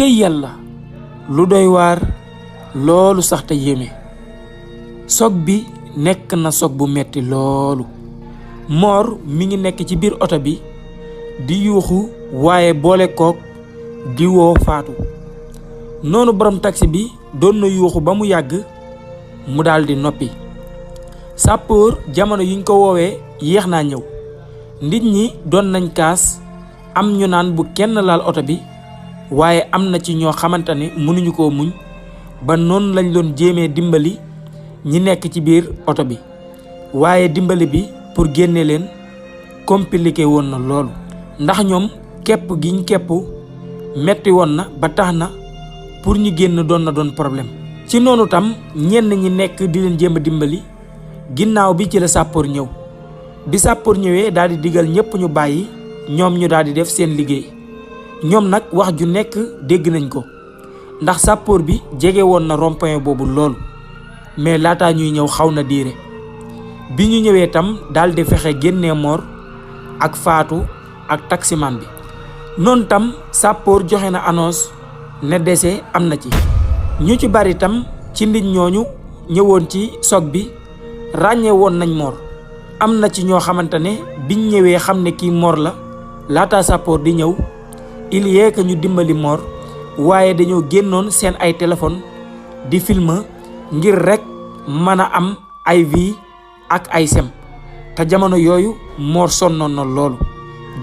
cey yàlla lu doy waar loolu sax te yéeme soog bi nekk na soog bu metti loolu. Mor mi ngi nekk ci biir oto bi di yuuxu waaye boole kook di woo Fatou noonu borom taxi bi doon na yuuxu ba mu yàgg mu daldi noppi. sapeur jamono yuñ ko woowee yéex naa ñëw nit ñi doon nañ kaas am ñu naan bu kenn laal oto bi waaye am na ci ñoo xamante ne mënuñu koo muñ ba noonu lañ doon jéemee dimbali ñi nekk ci biir oto bi waaye dimbali bi pour génne leen compliqué woon na loolu ndax ñoom képp giñ képp metti woon na ba tax na pour ñu génn doon problème. ci noonu tam ñenn ñi nekk di leen jéem a dimbali ginnaaw bi ci la sapeur ñëw bi sapeur ñëwee daal di digal ñëpp ñu bàyyi ñoom ñu daal di def seen liggéey. ñoom nag wax ju nekk dégg nañ ko ndax sapeur bi jege woon na rond-point boobu loolu mais laataa ñuy ñëw xaw na diire bi ñu ñëwee tam daal di fexe génnee Mor ak Fatou ak taximan bi. noonu tam sapeur joxe na annonce ne décès am na ci ñu ci bari tam ci nit ñooñu ñëwoon ci soog bi ràññee woon nañ Mor. am na ci ñoo xamante ne biñ ñëwee xam ne kii Mor la laataa sapeur di ñëw il y a que ñu dimbali Mor waaye dañoo génnoon seen ay téléphone di film ngir rek mën a am ay vie ak ay sem te jamono yooyu Mor sonnoon na loolu.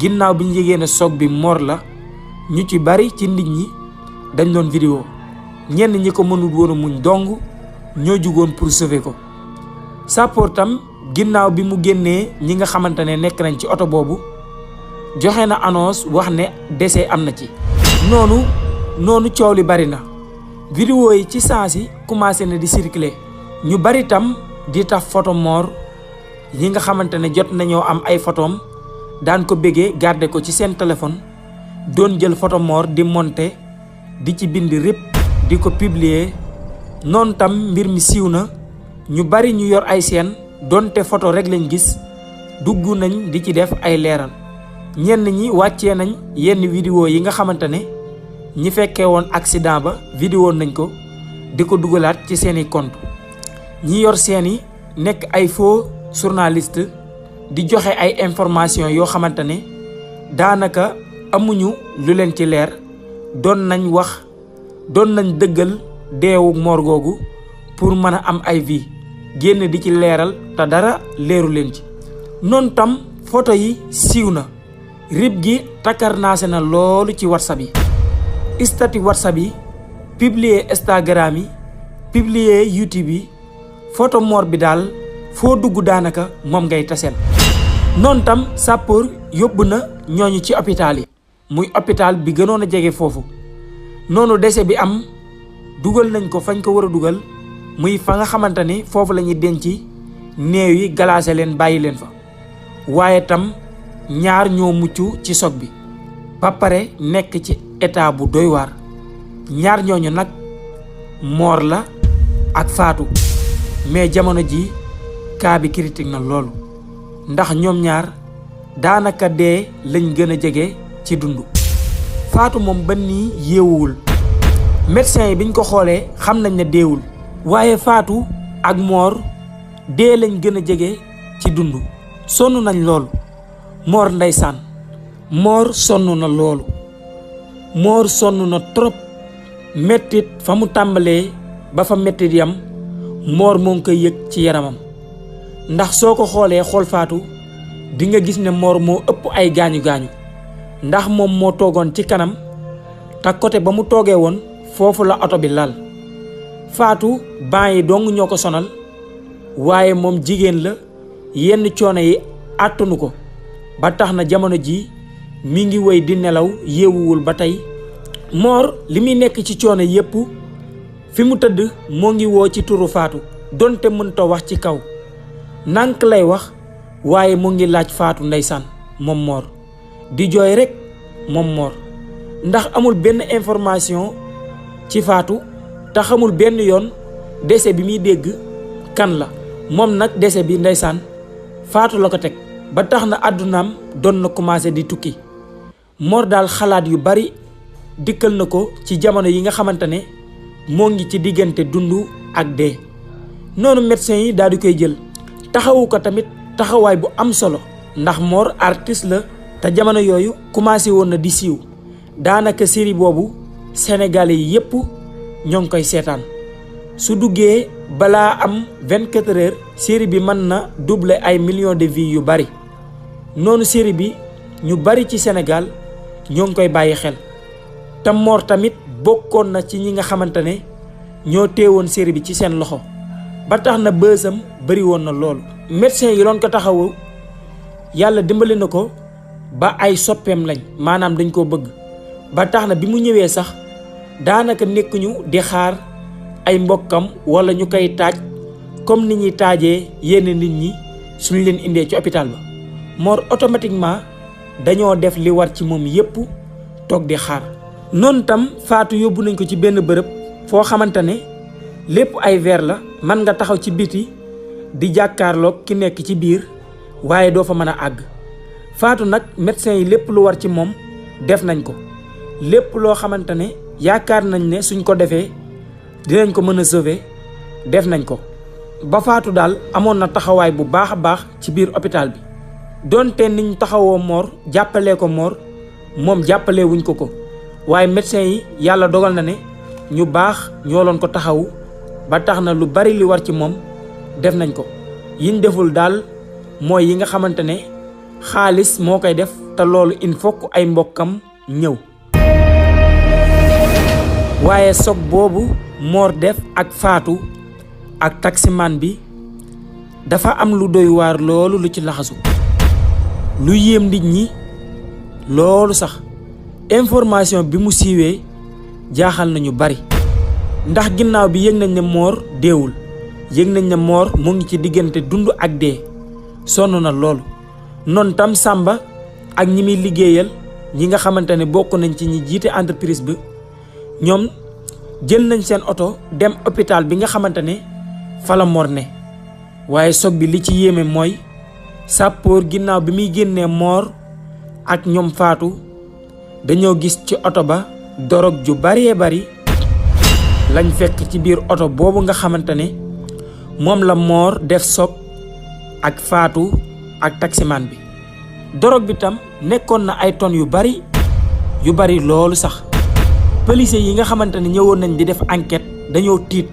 ginnaaw bi ñu yégee ne soog bi Mor la ñu ci bari ci nit ñi dañ doon vidéo ñenn ñi ko mënul woon a muñ dong ñoo jugoon pour sauver ko. sapeur tam ginnaaw bi mu génnee ñi nga xamante ne nekk nañ ci oto boobu joxe na annonce wax ne décès am na ci. noonu coow li bari na vidéo yi ci saa si commencé na di circuler ñu bari tam di taf photo Mor yi nga xamante ne jot nañoo am ay photom daan ko bëggee garder ko ci seen téléphone doon jël photo Mor di monter di ci bind rip di ko publier. noonu tam mbir mi siiw na ñu bari ñu yor ay seen donte photo rek lañ gis dugg nañ di ci def ay leeral. ñenn ñi wàccee nañ yenn vidéo yi nga xamante ne ñi fekkee woon accident ba vidéo nañ ko di ko dugalaat ci seeni compte. ñi yor seeni nekk ay faux journaliste di joxe ay information yoo xamante ne daanaka amuñu lu leen ci leer doon nañ dëggal deewu Mor googu pour mën a am ay vie génn di ci leeral te dara leeru leen ci. noonu tam photo yi siiw na rib gi takkarnaase na loolu ci whatsapp yi statut whatsapp yi publier Instagram yi publier YouTube yi photo Mor bi daal foo dugg daanaka moom ngay taseel. noonu tam sapeur yóbbu na ñooñu ci hôpital yi muy hôpital bi gënoon a jege foofu. noonu décès bi am dugal nañ ko fañ ko war a dugal muy fa nga xamante ni foofu la ñuy denc néew yi galaase leen bàyyi leen fa waaye tam ñaar ñoo mucc ci soog bi ba pare nekk ci état bu doy waar. ñaar ñooñu nag Mor la ak Fatou mais jamono ji cas bi critique na loolu ndax ñoom ñaar daanaka dee lañ gën a jege ci dund. Fatou moom ba nii yeewuwul médecin yi biñ ko xoolee xam nañ ne deewul waaye Fatou ak Mor dee lañ gën a jege ci dund. sonn nañ loolu Mor ndeysaan Mor sonn na loolu Mor sonn na trop mettit fa mu tàmbalee ba fa mettit yam Mor moo ngi koy yëg ci yaramam ndax soo ko xoolee xool Fatou di nga gis ne Mor moo ëpp ay gaañu gaañu ndax moom moo toogoon ci kanam te côté ba mu toogee woon foofu la oto bi lal. Fatou ban yi dong ñoo ko sonal waaye moom jigéen la yenn coono yi àttanu ko ba tax na jamono ji mi ngi wéy di nelaw yeewuwul ba tey. Mor li muy nekk ci coono yépp fi mu tëdd moo ngi woo ci turu Fatou donte mënta wax ci kaw nànk lay wax waaye mu ngi laaj Fatou ndeysaan moom Mor di jooy rek moom Mor ndax amul benn information ci Fatou te xamul benn yoon décès bi muy dégg kan la. moom nag décès bi ndeysaan Fatou la ko teg ba tax na àddunaam doon na commencé di tukki. Mor daal xalaat yu bari dikkal na ko ci jamono yi nga xamante ne moo ngi ci diggante dund ak dee. noonu médecin yi daal di koy jël taxawu ko tamit taxawaay bu am solo ndax Mor artiste la te jamono yooyu commencé woon na di siiw daanaka série boobu sénégalais yi yépp ñoo ngi koy seetaan su duggee balaa am 24 heures série bi mën na doubler ay millions de vues yu bari. noonu série bi ñu bari ci Sénégal ñoo ngi koy bàyyi xel te Mor tamit bokkoon na ci ñi nga xamante ne ñoo teewoon série bi ci seen loxo ba tax na bësam bari woon na loolu. médecin yi doon ko taxawu yàlla dimbali na ko ba ay soppeem lañ maanaam dañ koo bëgg ba tax na bi mu ñëwee sax daanaka nekkuñu di xaar ay mbokkam wala ñu koy taaj comme ni ñuy taajee yenn nit ñi suñu leen indee ci hôpital ba. Mor automatiquement dañoo def li war ci moom yépp toog di xaar. noonu tam Fatou yóbbu nañ ko ci benn bërëb foo xamante ne lépp ay verre la mën nga taxaw ci biti di jàkkaarloog ki nekk ci biir waaye doo fa mën a àgg. Fatou nag médecin yi lépp lu war ci moom def nañ ko lépp loo xamante ne yaakaar nañ ne suñ ko defee dinañ ko mën a sauver def nañ ko ba Fatou daal amoon na taxawaay bu baax a baax ci biir hôpital bi. donte niñ taxawoo Mor jàppalee ko Mor moom jàppalee wuñ ko waaye médecin yi yàlla dogal na ne ñu baax ñoo loon ko taxawu ba tax na lu bari li war ci moom def nañ ko. yiñ deful daal mooy yi nga xamante ne xaalis moo koy def te loolu il faut que ay mbokkam ñëw. waaye soog boobu Mor def ak Fatou ak taximan bi dafa am lu doy waar loolu lu ci laxasu lu yéem nit ñi loolu sax. information bi mu siiwee jaaxal nañu bari ndax ginnaaw bi yëg nañ ne Mor deewul yëg nañ ne Mor mu ngi ci diggante dund ak dee sonn na loolu. noonu tam Samba ak ñi muy liggéeyal ñi nga xamante ne bokk nañ ci ñi jiite entreprise bi ñoom jël nañ seen oto dem hôpital bi nga xamante ne fa la Mor ne. waaye soog bi li ci yéeme mooy sappoor ginnaaw bi muy génnee Mor ak ñoom Fatou dañoo gis ci oto ba dorog ju baree bari lañ fekk ci biir oto boobu nga xamante ne moom la Mor def soog ak Fatou ak taximan bi. dorog bi tam nekkoon na ay tonnes yu bari loolu sax. policiers yi nga xamante ne ñëwoon nañ di def enquête dañoo tiit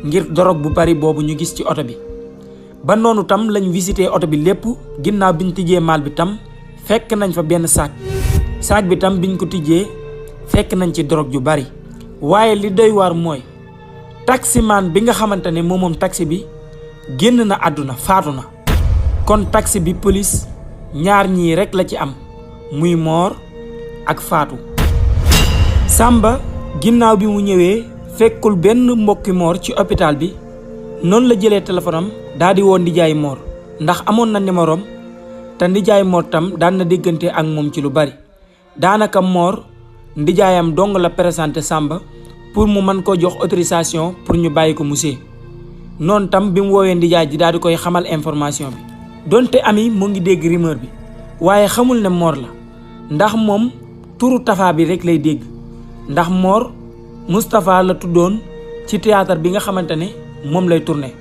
ngir dorog bu bari boobu ñu gis ci oto bi. ba noonu tam lañ visité oto bi lépp ginnaaw biñ tijjee maal bi tam fekk nañ fa benn saak bi tam biñ ko tijjee fekk nañ ci dorog ju bari. waaye li doy waar mooy taximan bi nga xamante ne moom taxi bi génn na àdduna faatu na. kon taxi bi police ñaar ñii rek la ci am muy Mor ak Fatou. Samba ginnaaw bi mu ñëwee fekkul benn mbokki Mor ci hôpital bi noonu la jëlee téléphone am daal di woo ndijaay Mor ndax amoon na numérom te ndijaay Mor tam daan na déggante ak moom ci lu bari. daanaka Mor ndijaayam dong la présenté Samba pour mu mën ko jox autorisation pour ñu bàyyi ko mu see. noonu tam bi mu woowee ndijaay ji daal di koy xamal information bi. donte Ami mu ngi dégg rumeur bi waaye xamul ne Mor la ndax moom turu Tafa bi rek lay dégg ndax Mor Moustapha la tuddoon ci théâtre bi nga xamante ne moom lay tourné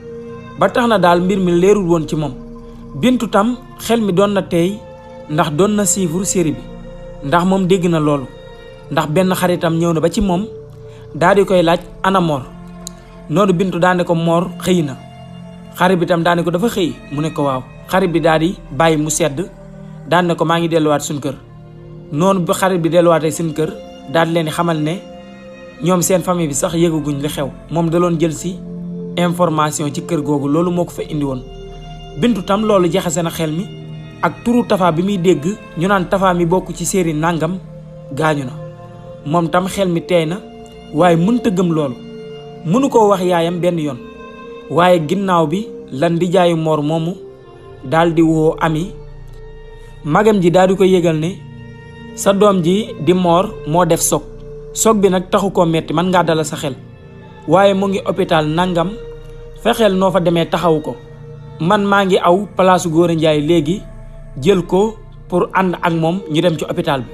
ba tax na daal mbir mi leerul woon ci moom. Bintu tam xel mi doon na tey ndax doon na suivre série bi ndax moom dégg na loolu ndax benn xaritam ñëw na ba ci moom daal di koy laaj ana Mor. noonu Bintu daane ko Mor xëy na xarit bi tam daane ko dafa xëy mu ne ko waaw. xarit bi daal di bàyyi mu sedd daan ne ko maa ngi delluwaat suñ kër. noonu bi xarit bi delluwaatee suñ kër daal di leen xamal ne ñoom seen famille bi sax yëgaguñ li xew moom da doon jël si information ci kër googu loolu moo ko fa indi woon. Bintu tam loolu jaxase na xel mi ak turu Tafa bi muy dégg ñu naan Tafa mi bokk ci série nangam gaañu na moom tam xel mi teey na waaye mënta gëm loolu mënu koo wax yaayam benn yoon. waaye ginnaaw bi lan di jaayu Mor moomu daal di woo Ami magam ji daal di ko yëgal ne sa doom ji di Mor moo def soog bi nag taxu koo metti man ngaa dalal sa xel waaye mu ngi hôpital nangam fexeel noo fa demee taxawu ko. man maa ngi aw palaasu Góora Njaay léegi jël ko pour ànd ak moom ñu dem ci hôpital bi.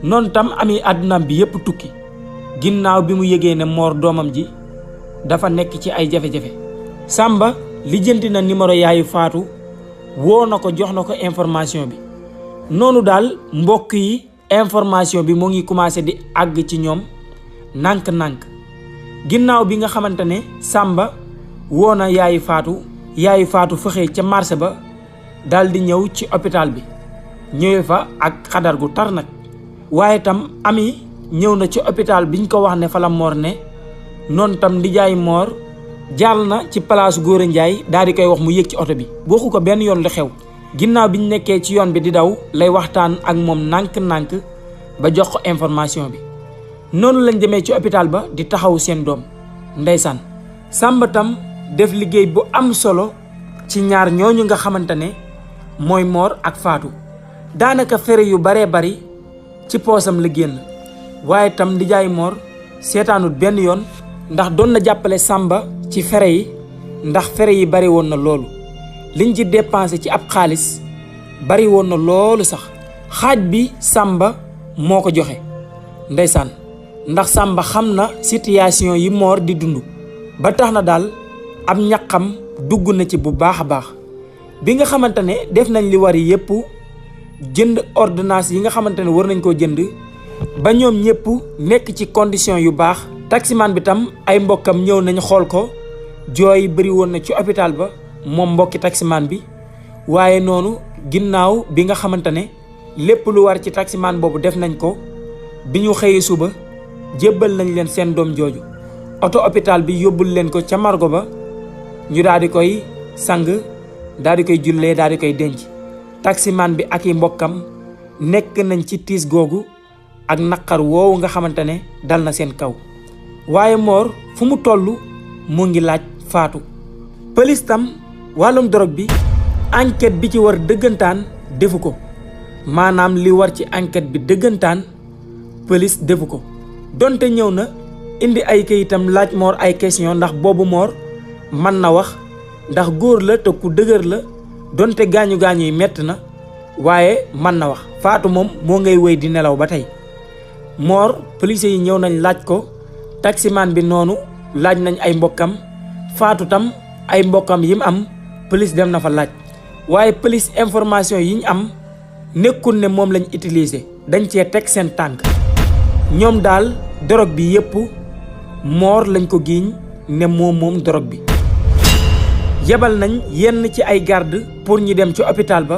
noonu tam ami àddunaam bi yépp tukki ginnaaw bi mu yëgee ne Mor doomam ji dafa nekk ci ay jafe-jafe. Samba lijjanti na numéro yaayu Faatu woo na ko jox na ko information bi noonu daal mbokk yi information bi moo ngi commencé di àgg ci ñoom nànk-nànk ginnaaw bi nga xamante ne Samba woo na yaayu Faatu fëxee ca marché ba daal di ñëw ci hôpital bi ñëwee fa ak xadar gu tar nag waaye tam ami ñëw na ci hôpital biñ ko wax ne fa la Mor ne noonu tam ndijaay Mor jàll na ci palaasu Góora Njaay daal di koy wax mu yéeg ci oto bi waxu ko benn yoon lu xew ginnaaw biñ nekkee ci yoon bi di daw lay waxtaan ak moom nànk-nànk ba jox ko information bi noonu lañ demee ci hôpital ba di taxaw seen doom ndeysaan. Samba tam def liggéey bu am solo ci ñaar ñooñu nga xamante ne mooy Mor ak Faatu daanaka fere yu baree bari ci poosam la génn waaye tam ndijaay Mor seetaanut benn yoon ndax doon na jàppale Samba ci fere yi ndax fere yi bari woon na loolu liñ ci dépensé ci ab xaalis bari woon na loolu sax xaaj bi Samba moo ko joxe ndeysaan ndax Samba xam na situation yi Mor di dund ba tax na daal ab ñaqam dugg na ci bu baax a baax bi nga xamante ne def nañ li war yépp jënd ordonnance yi nga xamante ne war nañ koo jënd ba ñoom ñëpp nekk ci condition yu baax taximaan bi tam ay mbokkam ñëw nañ xool ko jooy bëri woon na ci hôpital ba moom mbokki taximaan bi waaye noonu ginnaaw bi nga xamante ne lépp lu war ci taximaan boobu def nañ ko bi ñu xëyee suba jébbal nañ leen seen doom jooju oto hôpital bi yóbbul leen ko ca margo ba ñu daal di koy sang daal di koy jullee daal di koy denc taximaan bi ak i mbokkam nekk nañ ci tiis googu ak naqar woowu nga xamante ne dal na seen kaw waaye Mor fu mu toll mu ngi laaj Faatu. pëlis tam wàllum drogue bi enquête bi ci war dëggantaan defu ko maanaam li war ci enquête bi dëggantaan pëlis defu ko donte ñëw na indi ay kayitam laaj Mor ay question ndax boobu Mor mën na wax ndax góor la te ku dëgër la donte gaañu-gaañu yi metti na waaye mën na wax. Faatu moom moo ngay wéy di nelaw ba tey Mor police yi ñëw nañ laaj ko taximaan bi noonu laaj nañ ay mbokkam Faatu tam ay mbokkam yi mu am police dem na fa laaj waaye police information yi ñu am nekkul ne moom lañ utiliser dañ cee teg seen tànk ñoom daal drogue bi yépp Mor lañ ko giiñ ne moom drogue bi. yebal nañ yenn ci ay garde pour ñu dem ci hôpital ba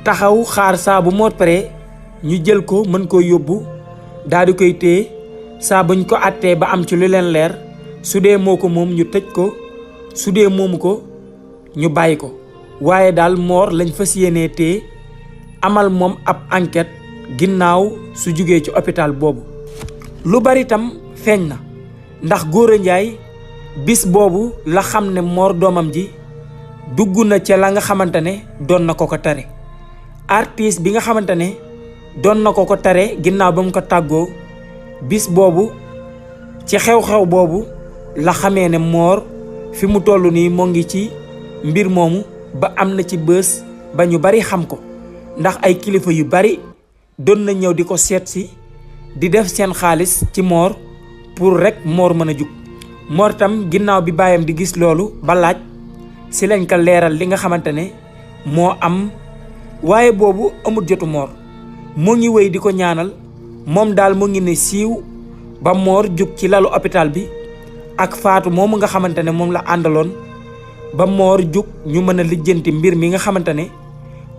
taxaw xaar saa bu Mor pare ñu jël ko mën koo yóbbu daal di koy téye saa buñ ko àttee ba am ci lu leen leer su dee moo ko moom ñu tëj ko su dee moomu ko ñu bàyyi ko waaye daal Mor lañ fas yéenee téye amal moom ab enquête ginnaaw su jugee ci hôpital boobu. lu bari tam feeñ na ndax Góora Njaay bis boobu la xam ne Mor doomam ji dugg na ca la nga xamante ne doon na ko tare artiste bi nga xamante ne doon na ko tare ginnaaw ba mu ko tàggoo bis boobu ci xew-xew boobu la xamee ne Mor fi mu toll nii moo ngi ci mbir moomu ba am na ci bës ba ñu bari xam ko ndax ay kilifa yu bari doon na ñëw di ko seet si di def seen xaalis ci Mor pour rek Mor mën a jug. Mor tam ginnaaw bi baayam di gis loolu ba laaj si lañ ko leeral li nga xamante ne moo am waaye boobu amul jotu Mor mu ngi wéy di ko ñaanal moom daal mu ngi ne siiw ba Mor jug ci lalu hôpital bi ak Faatu moomu nga xamante ne moom la àndaloon ba Mor jug ñu mën a lijjanti mbir mi nga xamante ne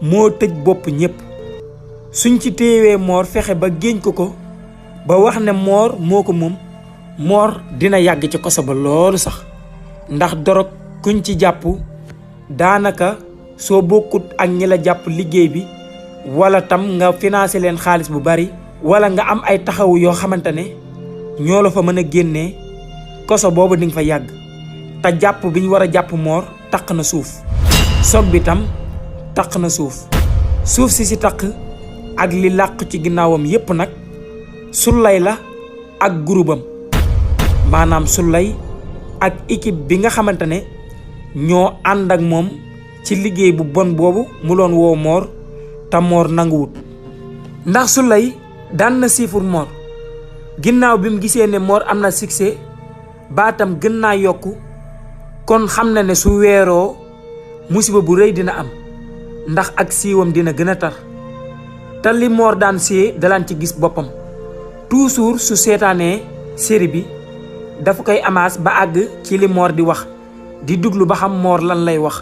moo tëj bopp ñépp suñ ci téyewee Mor fexe ba géeñ ko ba wax ne Mor moo ko moom Mor dina yàgg ci koso ba loolu sax ndax dorog kuñ ci jàpp daanaka soo bokkut ak ñi la jàpp liggéey bi wala tam nga financé leen xaalis bu bari wala nga am ay taxawu yoo xamante ne ñoo la fa mën a génnee koso boobu di nga fa yàgg te jàpp bi ñu war a jàpp Mor taq na suuf soog bi tam taq na suuf si taq ak li làq ci ginnaawam yépp nag Sulay la ak gurubam maanaam Sulay ak équipe bi nga xamante ne ñoo ànd ak moom ci liggéey bu bon boobu mu doon woo Mor te Mor nanguwut ndax Sulay daan na siifur Mor ginnaaw bi mu gisee ne Mor am na succès baatam gën naa yokku kon xam na ne su weeroo musiba bu rëy dina am ndax ak siiwam dina gën a tar te li Mor daan see dalaan ci gis boppam toujours su seetaanee série bi dafa koy amaas ba àgg ci li Mor di wax di déglu ba xam Mor lan lay wax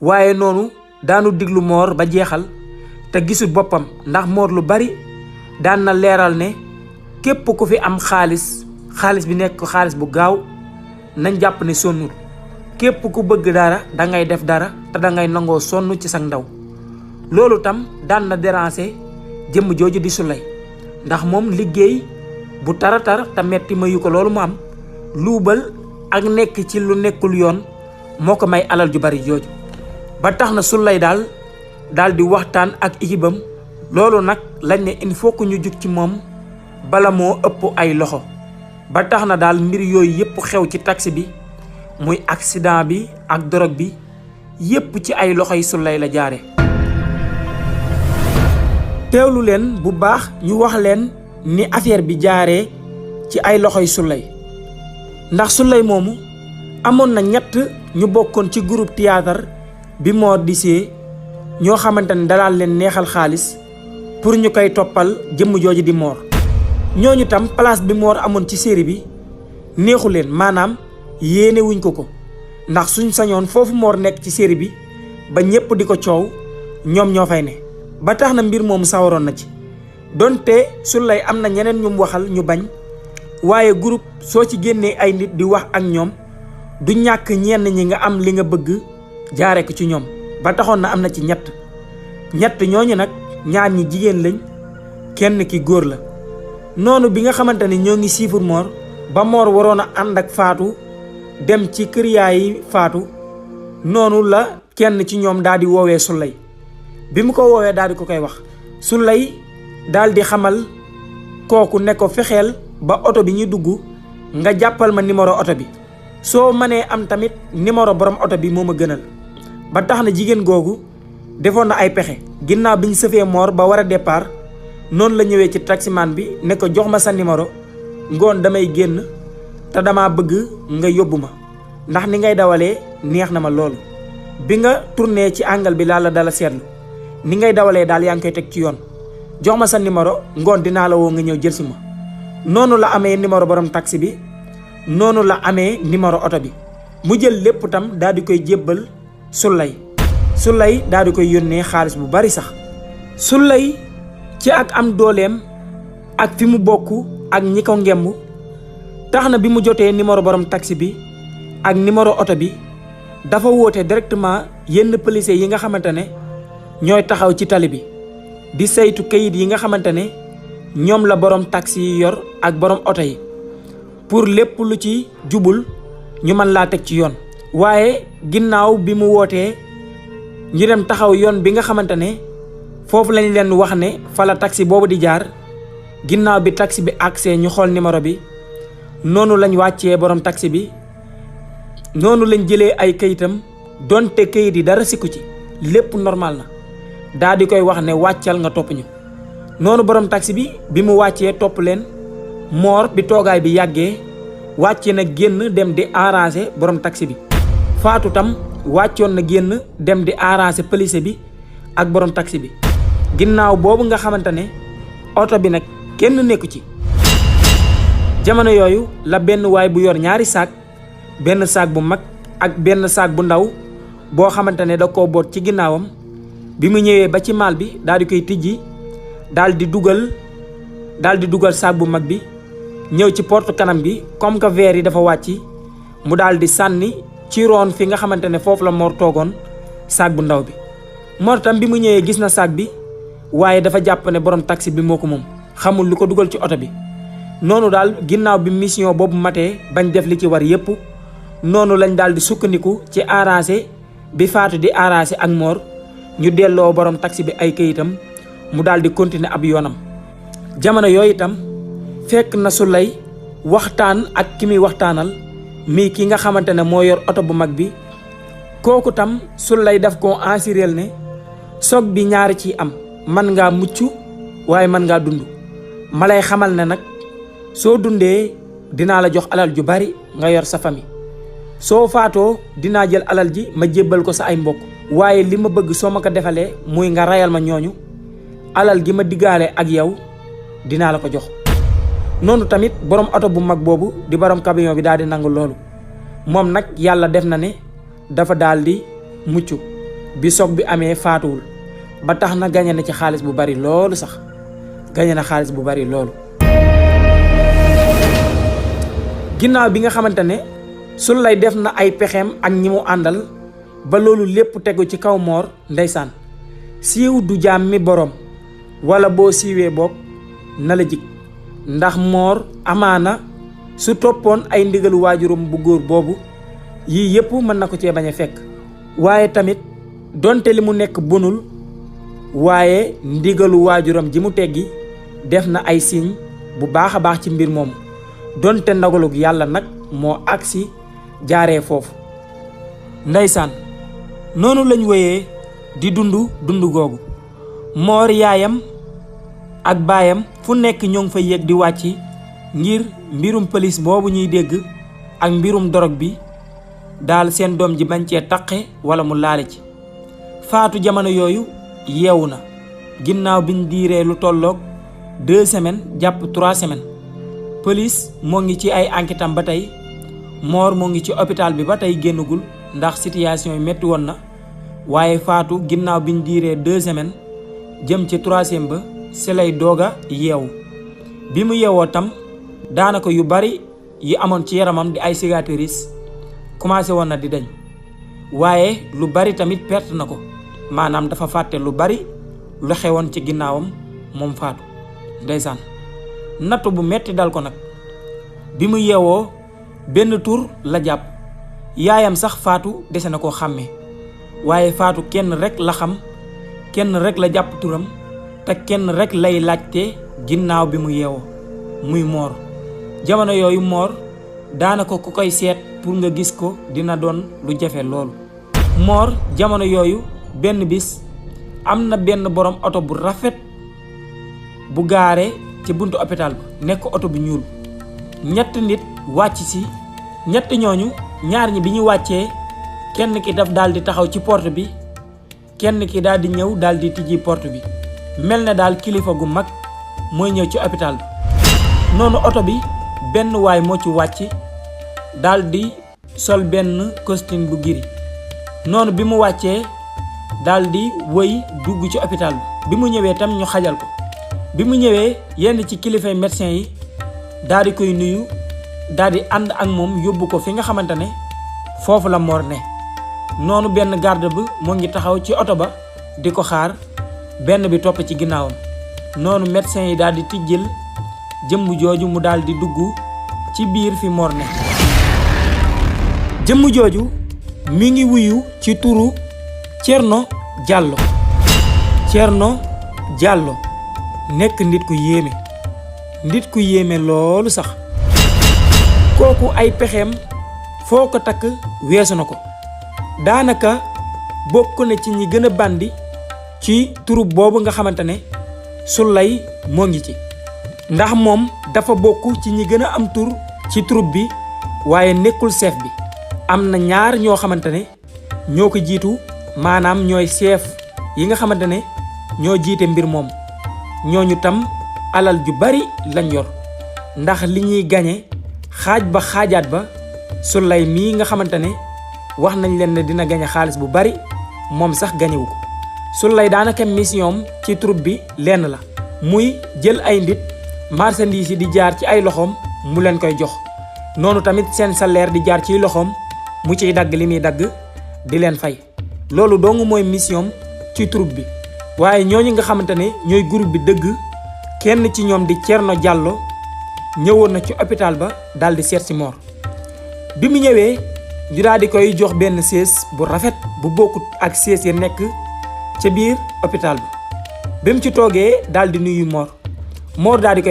waaye noonu daanu déglu Mor ba jeexal te gisul boppam ndax Mor lu bari daan na leeral ne képp ku fi am xaalis bi nekk xaalis bu gaaw nañ jàpp ne sonnul képp ku bëgg dara dangay def dara te dangay nangoo sonn ci sa ndaw loolu tam daan na déranger jëmm jooju di Souleye ndax moom liggéey bu taratar te metti mayu ko loolu mu am luubal ak nekk ci lu nekkul yoon moo ko may alal ju bari jooju ba tax na Souleye daal di waxtaan ak équipe-am loolu nag lañ ne il faut que ñu jug ci moom bala moo ëpp ay loxo ba tax na daal mbir yooyu yépp xew ci taxi bi muy accident bi ak drogue bi yépp ci ay loxoy Souleye la jaare teewlu leen bu baax ñu wax leen ni affaire bi jaaree ci ay loxoy Souleye ndax Souleye moomu amoon na ñett ñu bokkoon ci groupe théâtre bi Mor di see ñoo xamante ne dalaan leen neexal xaalis pour ñu koy toppal jëmm jooju di Mor ñooñu tam place bi Mor amoon ci série bi neexu leen maanaam yéene wuñ ko ndax suñ sañoon foofu Mor nekk ci série bi ba ñépp di ko coow ñoom ñoo fay ne ba tax na mbir moomu sawaroon na ci donte Souleye am na ñeneen ñu waxal ñu bañ waaye groupe soo ci génnee ay nit di wax ak ñoom du ñàkk ñenn ñi nga am li nga bëgg jaare ko ci ñoom ba taxoon na am na ci ñett ñooñu nag ñaar ñi jigéen lañ kenn ki góor la noonu bi nga xamante ne ñoo ngi siifur Mor ba Mor waroon a ànd ak Fatou dem ci kër yaayi Fatou noonu la kenn ci ñoom daal di woowee Souleye bi mu ko woowee daal di ko koy wax Souleye daal di xamal kooku ne ko fexeel ba oto bi ñu dugg nga jàppal ma numéro oto bi soo mënee am tamit numéro borom oto bi moo ma gënal ba tax na jigéen googu defoon na ay pexe ginnaaw bi ñu sëfee Mor ba war a départ noonu la ñëwee ci taximan bi ne ko jox ma sa numéro ngoon damay génn te dama bëgg nga yóbbu ma ndax ni ngay dawalee neex na ma loolu bi nga tourné ci angle bi laa la dala seetlu ni ngay dawalee daal yaa ngi koy teg ci yoon jox ma sa numéro ngoon dinaa la woo nga ñëw jël si ma noonu la amee numéro borom taxi bi noonu la amee numéro oto bi mu jël lépp tam daal di koy jébbal Souleye daal di koy yónnee xaalis bu bari sax Souleye ci ak am dooleem ak fi mu bokk ak ñi ko ngemb tax na bi mu jotee numéro borom taxi bi ak numéro oto bi dafa woote directement yenn policiers yi nga xamante ne ñooy taxaw ci tali bi di saytu kayit yi nga xamante ne ñoom la borom taxi yi yor ak borom oto yi pour lépp lu ci jubul ñu mën laa teg ci yoon waaye ginnaaw bi mu wootee ñu dem taxaw yoon bi nga xamante ne foofu lañ leen wax ne fa la taxi boobu di jaar ginnaaw bi taxi bi accès ñu xool numéro bi noonu lañ wàccee borom taxi bi noonu lañ jëlee ay kayitam donte kayit yi dara sikku ci lépp normal na daal di koy wax ne wàccal nga topp ñu noonu borom taxi bi mu wàccee topp leen Mor bi toogaay bi yàggee wàcce na génn dem di arranger borom taxi bi Fatou tam wàccoon na génn dem di arranger police bi ak borom taxi bi ginnaaw boobu nga xamante ne oto bi nag kenn nekku ci jamono yooyu la benn waay bu yor ñaari saak benn saak bu mag ak benn saak bu ndaw boo xamante ne da koo boot ci ginnaawam bi mu ñëwee ba ci maal bi daal di koy tijji daal di dugal saak bu mag bi ñëw ci porte kanam bi comme que verre yi dafa wàcc mu daal di sànni ci roon fi nga xamante ne foofu la Mor toogoon saak bu ndaw bi Mor tam bi mu ñëwee gis na saak bi waaye dafa jàpp ne borom taxi bi moo ko moom xamul lu ko dugal ci oto bi noonu daal ginnaaw bi mission boobu matee bañ def li ci war yépp noonu lañ daal di sukkandiku ci arrangé bi Fatou di arrangé ak Mor ñu delloo borom taxi bi ay kayitam mu daal di continuer ab yoonam jamono yooyu itam fekk na Souleye waxtaan ak ki muy waxtaanal mii ki nga xamante ne moo yor oto bu mag bi kooku tam Souleye daf koo assuré ne soog bi ñaari ci am man ngaa mucc waaye man ngaa dund ma lay xamal ne nag soo dundee dinaa la jox alal ju bari nga yor sa famille soo faatoo dinaa jël alal ji ma jébbal ko sa ay mbokk waaye li ma bëgg soo ma ko defalee muy nga rayal ma ñooñu alal gi ma diggaale ak yow dinaa la ko jox. noonu tamit borom oto bu mag boobu di borom camion bi daal di nangu loolu moom nag yàlla def na ne dafa daal di mucc bi soog bi amee faatuwul ba tax na gañe na ci xaalis bu bari loolu sax gañe na xaalis bu bari loolu. ginnaaw bi nga xamante ne Souleye def na ay pexeem ak ñi mu àndal ba loolu lépp tegu ci kaw Mor ndeysaan siiw du jaam mi boroom wala boo siiwee boog na la jig ndax Mor amaana su toppoon ay ndigalu waajuram bu góor boobu yii yépp mën na ko cee bañ a fekk waaye tamit donte li mu nekk bonul waaye ndigalu waajuram ji mu teggi def na ay signe bu baax a baax ci mbir moomu donte ndogalug yàlla nag moo agsi jaaree foofu. ndeysaan noonu lañ wéyee di dund googu Mor yaayam ak baayam fu nekk ñoo ngi fa yéeg di wàcc ngir mbirum pëlis boobu ñuy dégg ak mbirum dorog bi daal seen doom ji bañ cee taqe wala mu laale ci. faatu jamono yooyu yeewu na ginnaaw biñ diiree lu tolloog 2 semaines jàpp 3 semaines pëlis moo ngi ci ay enquêtam ba tey Mor moo ngi ci hôpital bi ba tey génnagul ndax situation yi metti woon na waaye faatu ginnaaw biñ diiree 2 semaines jëm ci 3e ba si lay doog a yeewu bi mu yeewoo tam daanaka yu bari yi amoon ci yaramam di ay cicatrices commencé woon na di dañ waaye lu bari tamit perte na ko maanaam dafa fàtte lu bari lu xewoon ci ginnaawam moom faatu ndeysaan nattu bu metti dal ko nag bi mu yeewoo benn tur la jàpp yaayam sax faatu dese na koo xàmmee waaye faatu kenn rek la xam kenn rek la jàpp turam te kenn rek lay laajte ginnaaw bi mu yeewoo muy Mor. jamono yooyu Mor daanaka ku koy seet pour nga gis ko dina doon lu jafe loolu. Mor jamono yooyu benn bis am na benn borom oto bu rafet bu gaare ci buntu hôpital ba nekk oto bu ñuul 3 nit wàcc si 3 ñooñu ñaar ñi bi ñu wàccee kenn ki daf daal di taxaw ci porte bi kenn ki daal di ñëw daal di tijji porte bi mel na daal kilifa gu mag mooy ñëw ci hôpital bi. noonu oto bi benn waay moo ci wàcc daal di sol benn costume bu giri noonu bi mu wàccee daal di wëy dugg ci hôpital bi mu ñëwee tam ñu xajal ko bi mu ñëwee yenn ci kilifay médecin yi daal di koy nuyu daal di ànd ak moom yóbbu ko fi nga xamante ne foofu la Mor ne. noonu benn garde bi moo ngi taxaw ci oto ba di ko xaar benn bi topp ci ginnaawam noonu médecin yi daal di tijjil jëmm jooju mu daal di dugg ci biir fi Mor ne. jëmm jooju mi ngi wuyu ci turu Thierno Diallo. Thierno Diallo nekk nit ku yéeme loolu sax kooku ay pexeem foo ko takk weesu na ko daanaka bokk na ci ñi gën a bandi ci troupe boobu nga xamante ne Souleye moo ngi ci ndax moom dafa bokk ci ñi gën a am tur ci troupe bi waaye nekkul chef bi am na ñaar ñoo xamante ne ñoo ko jiitu maanaam ñooy chef yi nga xamante ne ñoo jiite mbir moom ñooñu tam alal ju bari lañ yor ndax li ñuy gañe xaaj ba xaajaat ba Souleye mii nga xamante ne wax nañ leen ne dina gañe xaalis bu bari moom sax gañewu ko Souleye daanaka mission ci troupe bi lenn la muy jël ay nit marchandise yi di jaar ci ay loxoom mu leen koy jox noonu tamit seen salaire di jaar ciy loxoom mu ciy dagg li muy dagg di leen fay loolu dong mooy mission ci troupe bi waaye ñooñu nga xamante ne ñooy groupe bi dëgg kenn ci ñoom di Thierno Diallo ñëwoon na ci hôpital ba daal di seet si Mor bi mu ñëwee ñu daal di koy jox benn chaise bu rafet bu bokkut ak chaise ya nekk ca biir hôpital ba bi mu ci toogee daal di nuyu Mor daal di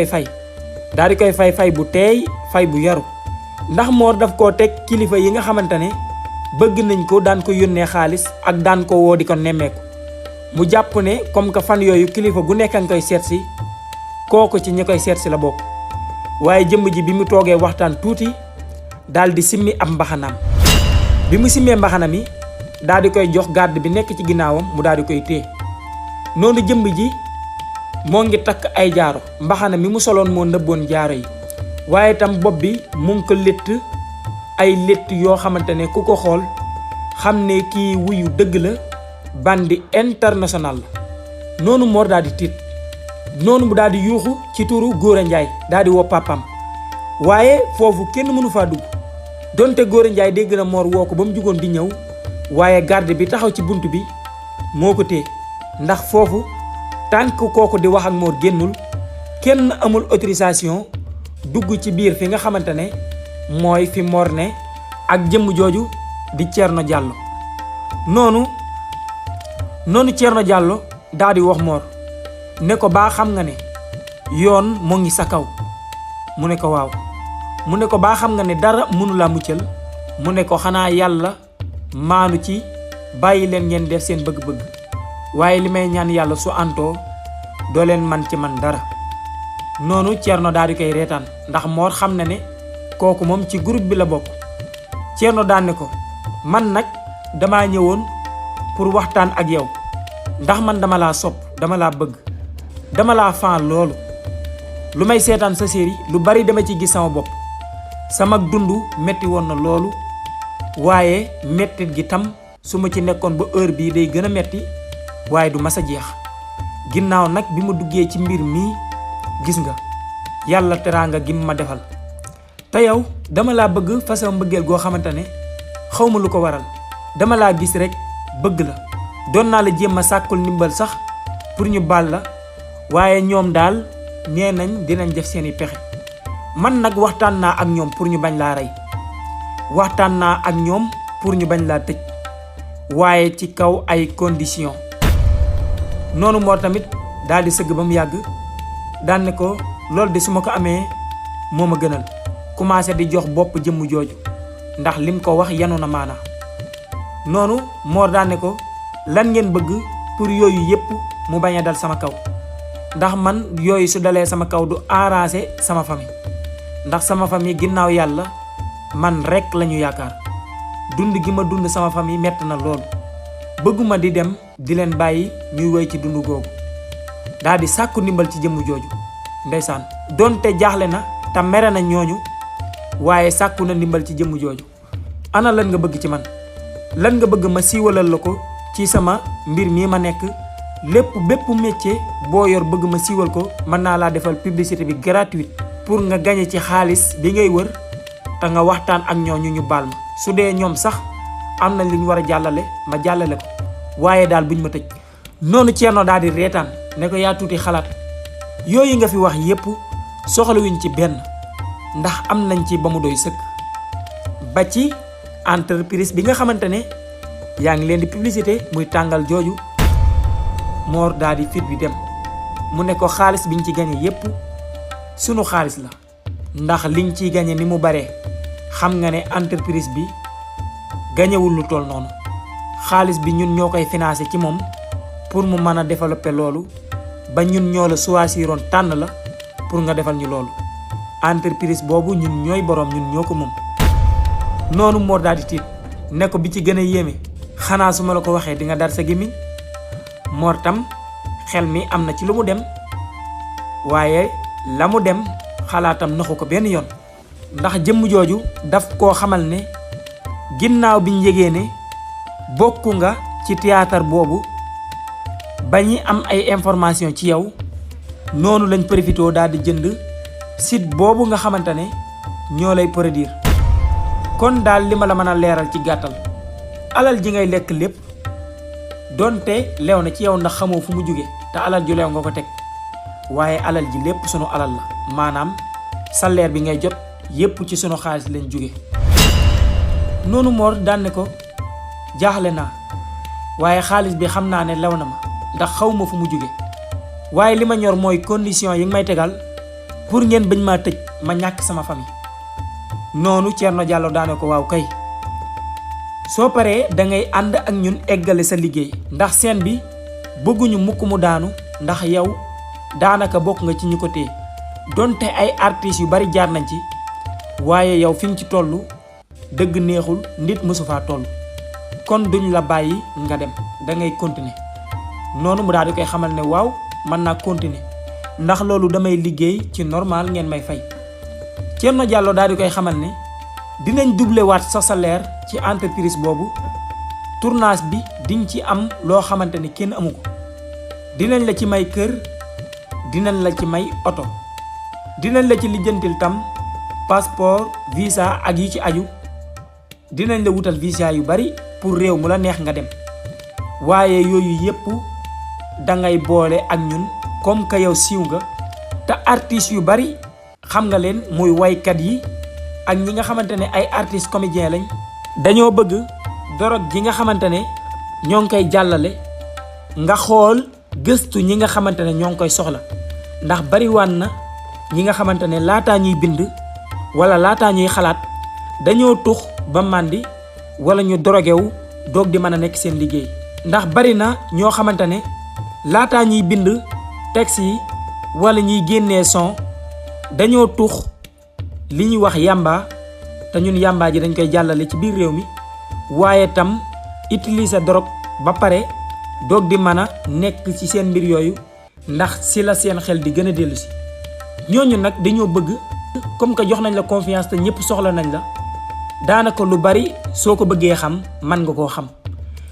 koy fay bu teey fay bu yaru ndax Mor daf koo teg kilifa yi nga xamante ne bëgg nañ ko daan ko yónnee xaalis ak daan ko woo di ko nemmeeku mu jàpp ne comme que fan yooyu kilifa gu nekk nga koy seet si kooku ci ñi koy seet si la bokk. waaye jëmm ji bi mu toogee waxtaan tuuti daal di simmi ab mbaxanaam bi mu simmee mbaxana mi daal di koy jox garde bi nekk ci ginnaawam mu daal di koy téye noonu jëmm ji moo ngi takk ay jaaro mbaxana mi mu soloon moo nëbboon jaaro yi waaye itam bopp bi mu ngi ko létt ay létt yoo xamante ne ku ko xool xam ne kii wuyu dëgg la bandi international la noonu Mor daal di tiit noonu mu daal di yuuxu ci turu Gora Ndiaye daal di woo papam waaye foofu kenn mënu faa dugg donte Gora Ndiaye dégg na Mor woo ko ba mu jugoon di ñëw waaye garde bi taxaw ci bunt bi moo ko téye ndax foofu tànk kooku di wax ak Mor génnul kenn amul autorisation dugg ci biir fi nga xamante ne mooy fi Mor ne ak jëmm jooju di Thierno Diallo noonu Thierno Diallo daal di wax Mor ne ko baa xam nga ne yoon moo ngi sa kaw mu ne ko waaw mu ne ko baa xam nga ne dara mënu laa muccal mu ne ko xanaa yàlla maanu ci bàyyi leen ngeen def seen bëgg-bëgg waaye li may ñaan yàlla su antoo doo leen man ci man dara noonu Thierno daal di koy reetaan ndax Mor xam na ne kooku moom ci groupe bi la bokk. Thierno daan ne ko man nag damaa ñëwoon pour waxtaan ak yow ndax man dama laa sopp dama laa bëgg dama laa fan loolu lu may seetaan sa série lu bari dama ci gis sama bopp sama dund metti woon na loolu waaye mettit gi tam su ma ci nekkoon ba heure bii day gën a metti waaye du mas a jeex ginnaaw nag bi ma duggee ci mbir mii gis nga yàlla teraanga gi ma defal te yow dama laa bëgg fa sama mbëggeel goo xamante ne xaw ma lu ko waral dama laa gis rek bëgg la doon naa la jéem a sàkkul ndimbal sax pour ñu baal la waaye ñoom daal nee nañ dinañ def seeni pexe man nag waxtaan naa ak ñoom pour ñu bañ laa rey waxtaan naa ak ñoom pour ñu bañ laa tëj waaye ci kaw ay conditions noonu Mor tamit daal di sëgg ba mu yàgg daan ne ko loolu de su ma ko amee moo ma gënal commencé di jox bopp jëmm jooju ndax lim ko wax yanu na maana noonu Mor daan ne ko lan ngeen bëgg pour yooyu yépp mu bañ a dal sama kaw ndax man yooyu su dalee sama kaw du arranger sama famille ndax sama famille ginnaaw yàlla man rek lañu yaakaar dund gi ma dund sama famille metti na loolu bëgguma di dem di leen bàyyi ñuy woy ci dund googu daal di sàkku ndimbal ci jëmm jooju ndeysaan donte jaaxle na te mere na ñooñu waaye sàkku na ndimbal ci jëmm jooju ana lan nga bëgg ci man lan nga bëgg ma siiwalal la ko ci sama mbir mii ma nekk bépp métier boo yor bëgg ma siiwal ko mën naa laa defal publicité bi gratuite pour nga gañe ci xaalis bi ngay wër te nga waxtaan ak ñooñu ñu baal ma su dee ñoom sax am nañ li ñu war a jàllale ma jàllale ko waaye daal buñ ma tëj noonu Thierno daal di reetaan ne ko yaa tuuti xalaat yooyu nga fi wax yépp soxlawuñ ci benn ndax am nañ ci ba mu doy sëkk ba ci entreprise bi nga xamante ne yaa ngi leen di publicité muy tàngal jooju Mor daal di fit bi dem mu ne ko xaalis biñ ci gañe yépp sunu xaalis la ndax liñ ciy gañe ni mu baree xam nga ne entreprise bi gañewul lu toll noonu xaalis bi ñun ñoo koy financé ci moom pour mu mën a développer loolu ba ñun ñoo la choisiroon tànn la pour nga defal ñu loolu entreprise boobu ñun ñooy boroom ñun ñoo ko moom noonu Mor daal di tiit ne ko bi ci gën a yéeme xanaa su ma la ko waxee di nga dar sa gémmiñ Mor tam xel mi am na ci lu mu dem waaye la mu dem xalaatam naxu ko benn yoon ndax jëmm jooju daf koo xamal ne ginnaaw biñ yégee ne bokk nga ci théâtre boobu ba ñi am ay information ci yow noonu lañ profité daal di jënd site boobu nga xamante ne ñoo lay produire kon daal li ma la mën a leeral ci gàttal alal ji ngay lekk lépp donte leew na ci yow ndax xamoo fu mu jóge te alal ju leew nga ko teg waaye alal ji lépp sunu alal la maanaam salaire bi ngay jot yépp ci sunu xaalis lañ jóge noonu Mor daan ne ko jaaxle naa waaye xaalis bi xam naa ne lew na ma ndax xaw ma fu mu jóge waaye li ma ñor mooy condition yi nga may tegal pour ngeen bañ maa tëj ma ñàkk sama famille noonu Thierno Diallo daane ko waaw kay soo paree dangay ànd ak ñun eggale sa liggéey ndax seen bi bëgguñu mukk mu daanu ndax yow daanaka bokk nga ci ñu ko téye donte ay artistes yu bari jaar nañ ci waaye yow fi nga ci toll dëgg neexul nit mësu faa toll kon duñ la bàyyi nga dem da ngay continuer noonu mu daal di koy xamal ne waaw mën naa continuer ndax loolu damay liggéey ci normal ngeen may fay Thierno Diallo daal di koy xamal ne dinañ doubler waat sa salaire ci entreprise boobu tournage bi diñ ci am loo xamante ni kenn amu ko dinañ la ci may kër dinañ la ci may oto dinañ la ci lijjantil tam passeport visa ak yi ci aju dinañ la wutal visa yu bari pour réew mu la neex nga dem waaye yooyu yépp dangay boole ak ñun comme que yow siiw nga te artistes yu bari xam nga leen muy waykat yi ak ñi nga xamante ne ay artistes comédiens lañ dañoo bëgg dorog ji nga xamante ne ñoo ngi koy jàllale nga xool gëstu ñi nga xamante ne ñoo ngi koy soxla ndax bariwaan na ñi nga xamante ne laataa ñuy bind wala laataa ñuy xalaat dañoo tux ba màndi wala ñu dorogewu doog di mën a nekk seen liggéey ndax bari na ñoo xamante ne laataa ñuy bind texte yi wala ñuy génnee son dañoo tux li ñuy wax yamba te ñun yamba ji dañ koy jàllale ci biir réew mi waaye tam utiliser drogue ba pare doog di mën a nekk ci seen mbir yooyu ndax si la seen xel di gën a dellu si ñooñu nag dañoo bëgg comme que jox nañ la confiance te ñëpp soxla nañ la daanaka lu bari soo ko bëggee xam man nga koo xam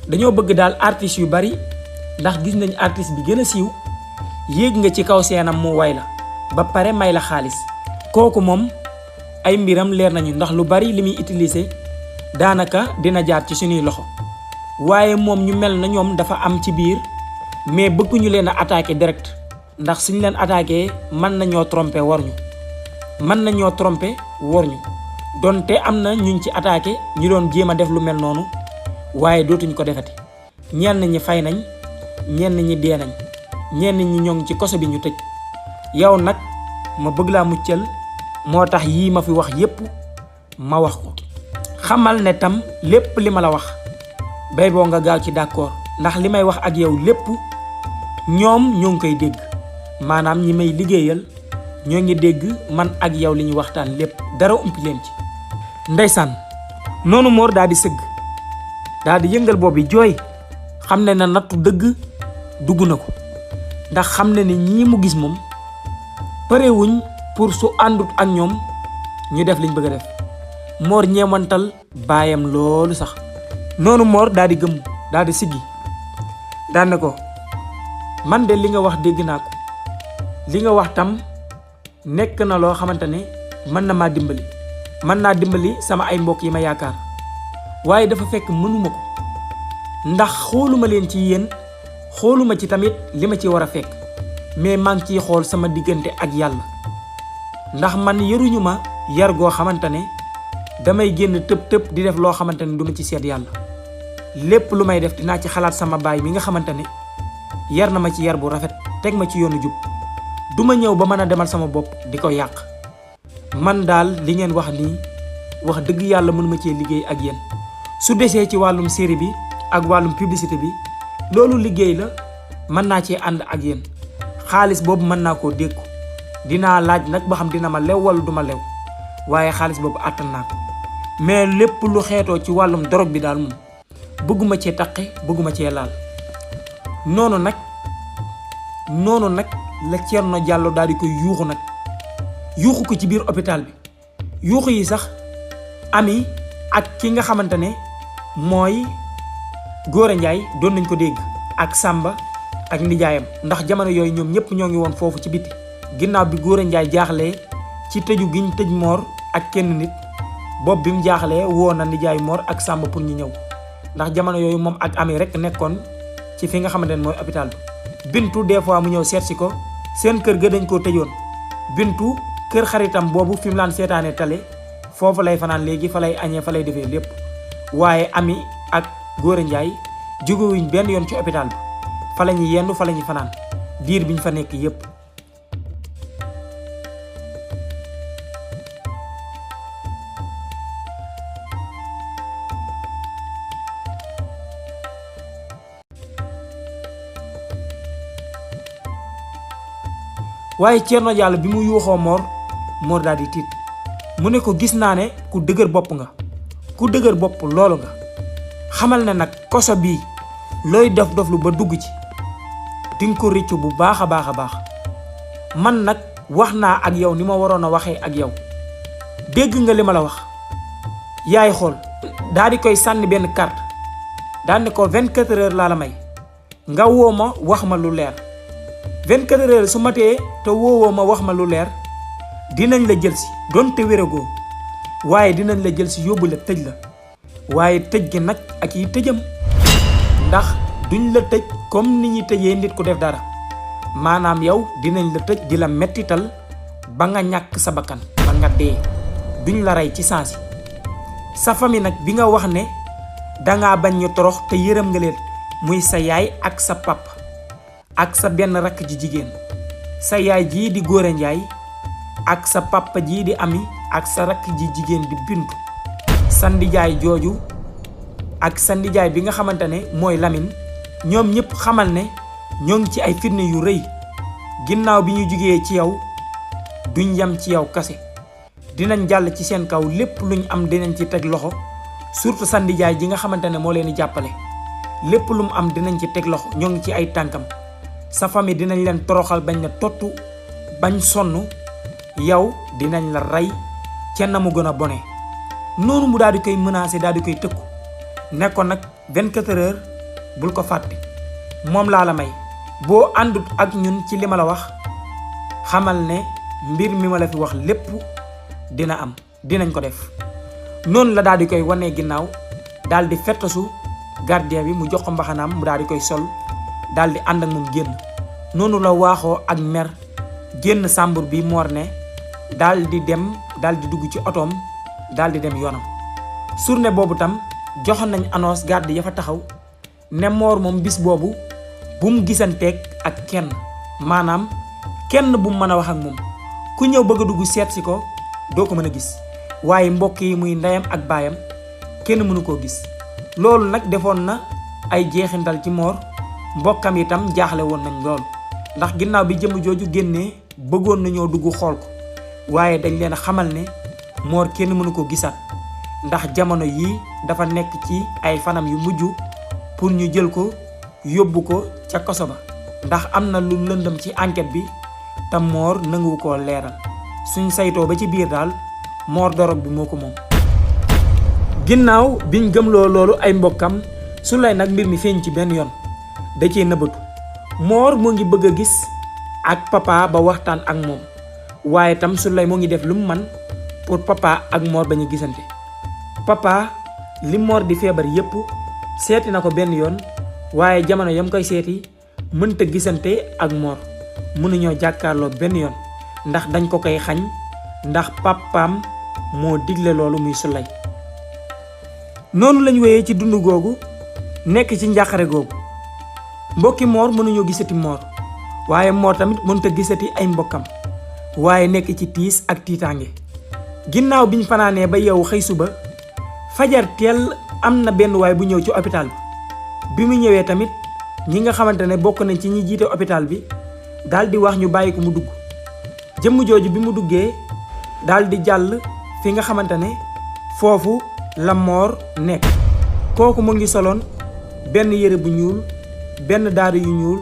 dañoo bëgg daal artistes yu bari ndax gis nañ artiste bi gën a siiw yéeg nga ci kaw seenam mu way la ba pare may la xaalis kooku moom ay mbiram leer nañu ndax lu bari li muy utiliser daanaka dina jaar ci suñuy loxo waaye moom ñu mel na ñoom dafa am ci biir mais bëgguñu leen a attaquer direct ndax suñ leen attaquer mën nañoo tromper war ñu donte am na ñuñ ci attaqué ñu doon jéem a def lu mel noonu waaye dootuñ ko defati ñenn ñi fay nañ ñenn ñi dee nañ ñenn ñi ñoo ngi ci koso bi ñu tëj yow nag ma bëgg laa muccal moo tax yii ma fi wax yépp ma wax ko xamal ne tam lépp li ma la wax bay boo nga gaaw ci d'accord ndax li may wax ak yow lépp ñoom ñoo ngi koy dégg maanaam ñi may liggéeyal ñoo ngi dégg man ak yow li ñu waxtaan lépp dara umpi leen ci ndeysaan noonu Mor daal di sëgg daal di yëngal bopp bi jooy xam ne na nattu dëgg dugg na ko ndax xam ne ni ñii mu gis moom parewuñ pour su àndut ak ñoom ñu def liñ bëgg a def Mor ñeemantal baayam loolu sax noonu Mor daal di gëmm daal di siggi daan ne ko man de li nga wax dégg naa ko li nga wax tam nekk na loo xamante ne mën na maa dimbali mën naa dimbali sama ay mbokk yi ma yaakaar waaye dafa fekk mënuma ko ndax xooluma leen ci yéen xooluma ci tamit li ma ci war a fekk mais maa ngi ciy xool sama diggante ak yàlla ndax man yaruñu ma yar goo xamante ne damay génn tëb di def loo xamante ne du ma ci seet yàlla lépp lu may def dinaa ci xalaat sama baay mi nga xamante ne yar na ma ci yar bu rafet teg ma ci yoonu jub duma ñëw ba mën a demal sama bopp di ko yàq man daal li ngeen wax nii wax dëgg yàlla mënuma cee liggéey ak yéen su desee ci wàllum série bi ak wàllum publicité bi loolu liggéey la mën naa cee ànd ak yéen xaalis boobu mën naa koo dékku dinaa laaj nag ba xam dina ma lew wala duma lew waaye xaalis boobu àttan naa ko mais lépp lu xeetoo ci wàllum drogue bi daal moom bëgguma cee taqe bëgguma cee laal noonu nag la Thierno Diallo daal di koy yuuxu ko ci biir hôpital bi yuuxu yi sax ami ak ki nga xamante ne mooy Gora Ndiaye doon nañ ko dégg ak Samba ak nijaayam ndax jamono yooyu ñoom ñëpp ñoo ngi woon foofu ci biti ginnaaw bi Gora Ndiaye jaaxlee ci tëju giñ tëj Mor ak kenn nit bopp bi mu jaaxlee woo na nijaayu Mor ak Samba pour ñu ñëw ndax jamono yooyu moom ak ami rek nekkoon ci fi nga xamante ne mooy hôpital bi Bintu des fois mu ñëw seet si ko seen kër ga dañ koo tëjoon Bintu kër xaritam boobu fi mu laan seetaane tale foofu lay fanaan léegi fa lay añee fa lay defee lépp waaye ami ak Gora Ndiaye jógewuñ benn yoon ci hôpital bi fa la ñuy yendu fa la ñuy fanaan diir biñ fa nekk yépp waaye Thierno Diallo bi mu yuuxoo Mor daal di tiit mu ne ko gis naa ne ku dëgër bopp nga ku dëgër bopp loolu nga xamal ne nag koso bii looy def lu ba dugg ci dinga ko rëccu bu baax a baax a baax man nag wax naa ak yow ni ma waroon a waxee ak yow dégg nga li ma la wax yaay xool daal di koy sànni benn carte daal ne ko 24 heures laa la may nga woo ma wax ma lu leer 24 heures su matee te woowoo ma wax ma lu leer dinañ la jël si donte wéragoo waaye dinañ la jël si yóbbu la tëj la waaye tëj gi nag ak yi tëjam ndax duñ la tëj comme ni ñuy tëjee nit ku def dara maanaam yow dinañ la tëj di la mettital ba nga ñàkk sa bakkan ba nga dee duñ la rey ci saasi sa famille nag bi nga wax ne dangaa bañ ñu torox te yërëm nga leen muy sa yaay ak sa papa ak sa benn rakk ji jigéen sa yaay jii di Góora Njaay ak sa papa jii di Ami ak sa rakk ji jigéen di Bintu sa ndijaay jooju ak sa ndijaay bi nga xamante ne mooy Lamine ñoom ñëpp xamal ne ñoo ngi ci ay fitna yu rëy ginnaaw bi ñu jugee ci yow duñ yam ci yow kase dinañ jàll ci seen kaw lépp luñ am dinañ ci teg loxo surtout sa ndijaay ji nga xamante ne moo leen di jàppale lépp lu mu am dinañ ci teg loxo ñoo ngi ci ay tànkam sa famille dinañ leen toroxal bañ na tottu bañ sonn yow dinañ la rey ca na mu gën a bone noonu mu daal di koy menacé daal di koy tëkku ne ko nag 24 heures bul ko fàtte moom laa la may boo àndut ak ñun ci li ma la wax xamal ne mbir mi ma la fi wax lépp dina am dinañ ko def noonu la daal di koy wanee ginnaaw daal di fettasu gardien bi mu jox ko mbaxanaam mu daal di koy sol daal di ànd ak moom génn noonu la waaxoo ak mer génn sàmbur bi Mor ne daal di dem daal di dugg ci otoom daal di dem yoonam journée boobu tam joxoon nañ annonce garde ya fa taxaw ne Mor moom bis boobu bu mu gisanteeg ak kenn maanaam kenn bu mu mën a wax ak moom ku ñëw bëgg a dugg seet si ko doo ko mën a gis waaye mbokk yi muy ndeyam ak baayam kenn mënu koo gis loolu nag defoon na ay jeexintal ci Mor mbokkam itam jaaxle woon nañ loolu ndax ginnaaw bi jëmm jooju génnee bëggoon nañoo dugg xool ko waaye dañ leen xamal ne Mor kenn mënu ko gisaat ndax jamono yii dafa nekk ci ay fanam yu mujj pour ñu jël ko yóbbu ko ca kaso ba ndax am na lu lëndëm ci enquête bi te Mor nanguwu koo leeral suñ saytoo ba ci biir daal Mor dorog bi moo ko moom. ginnaaw biñ gëmloo loolu ay mbokkam su lay nag mbir mi feeñ ci benn yoon da cee nëbbatu Mor moo ngi bëgg a gis ak papa ba waxtaan ak moom waaye tam su lay moo ngi def lu mu man pour papa ak Mor bañu gisante papa li Mor di feebar yépp seeti na ko benn yoon waaye jamono yam koy seeti mënta gisante ak Mor mënuñoo jàkkaarloo benn yoon ndax dañ ko koy xañ ndax papaam moo digle loolu muy Sulay noonu lañ wéyee ci dund googu nekk ci njàqare googu mbokki Mor mënuñoo gisati Mor waaye Mor tamit mënta gisati ay mbokkam waaye nekk ci tiis ak tiitaange ginnaaw biñ fanaanee ba yow xëy suba fajar teel am na benn waay bu ñëw ci hôpital bi mu ñëwee tamit ñi nga xamante ne bokk nañ ci ñi jiite hôpital bi daal di wax ñu bàyyi ko mu dugg jëmm jooju bi mu duggee daal di jàll fi nga xamante ne foofu la Mor nekk kooku mu ngi soloon benn yére bu ñuul benn daara yu ñuul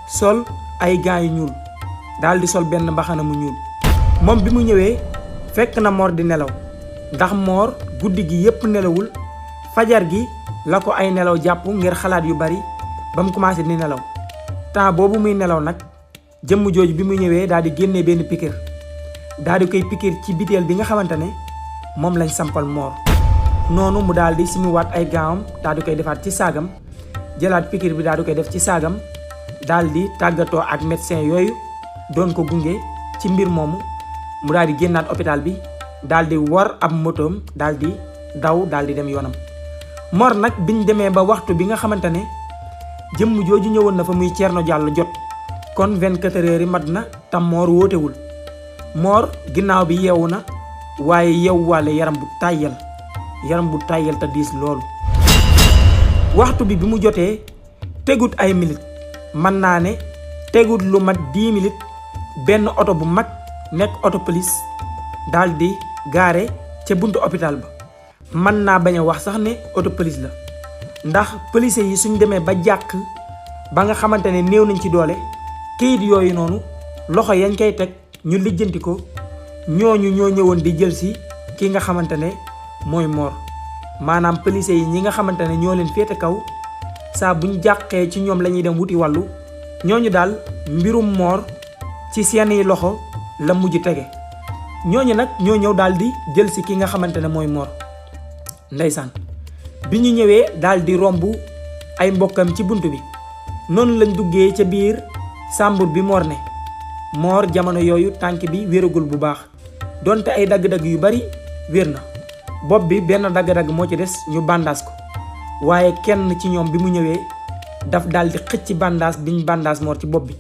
sol ay gants yu ñuul daal di sol benn mbaxana mu ñuul moom bi mu ñëwee fekk na Mor di nelaw ndax Mor guddi gi yépp nelawul fajar gi la ko ay nelaw jàpp ngir xalaat yu bari ba mu commencé di nelaw temps boobu muy nelaw nag jëmm jooju bi mu ñëwee daal di génnee benn pikir daal di koy pikir ci biteel bi nga xamante ne moom lañ sampal Mor noonu mu daal di simiwaat ay gaawam daal di koy defaat ci saagam jëlaat pikir bi daal di koy def ci saagam daal di tàggatoo ak médecin yooyu doon ko gunge ci mbir moomu mu daal di génnaat hôpital bi daal di war ab motoom daal di daw daal di dem yoonam Mor nag biñ demee ba waxtu bi nga xamante ne jëmm jooju ñëwoon na fa muy Thierno Diallo jot kon 24 heures yi mat na tam Mor wootewul Mor ginnaaw bi yeewu na waaye yeewuwaale yaram bu tàyyal te diis loolu waxtu bi mu jotee tegut ay minutes mën naa ne tegut lu mat 10 minutes benn oto bu mag nekk oto police daal di gaare ca buntu hôpital ba. mën naa bañ a wax sax ne oto police la ndax police yi suñ demee ba jàq ba nga xamante ne néew nañ ci doole kayit yooyu noonu loxo yañ koy teg ñu lijjanti ko ñooñu ñoo ñëwoon di jël si ki nga xamante ne mooy Mor. maanaam police yi ñi nga xamante ne ñoo leen féete kaw saa buñ jàqee ci ñoom la ñuy dem wuti wàllu ñooñu daal mbirum Mor ci seeni loxo la mujj tege. ñooñu nag ñoo ñëw daal di jël si ki nga xamante ne mooy Mor. ndeysaan bi ñu ñëwee daal di romb ay mbokkam ci bunt bi noonu lañ duggee ca biir sàmbur bi Mor ne. Mor jamono yooyu tànk bi wéragul bu baax donte ay dagg-dagg yu bari wér na. bopp bi benn dagg-dagg moo ci des ñu bandaas ko waaye kenn ci ñoom bi mu ñëwee daf daal di xëcc bandaas biñ bandaas Mor ci bopp bi.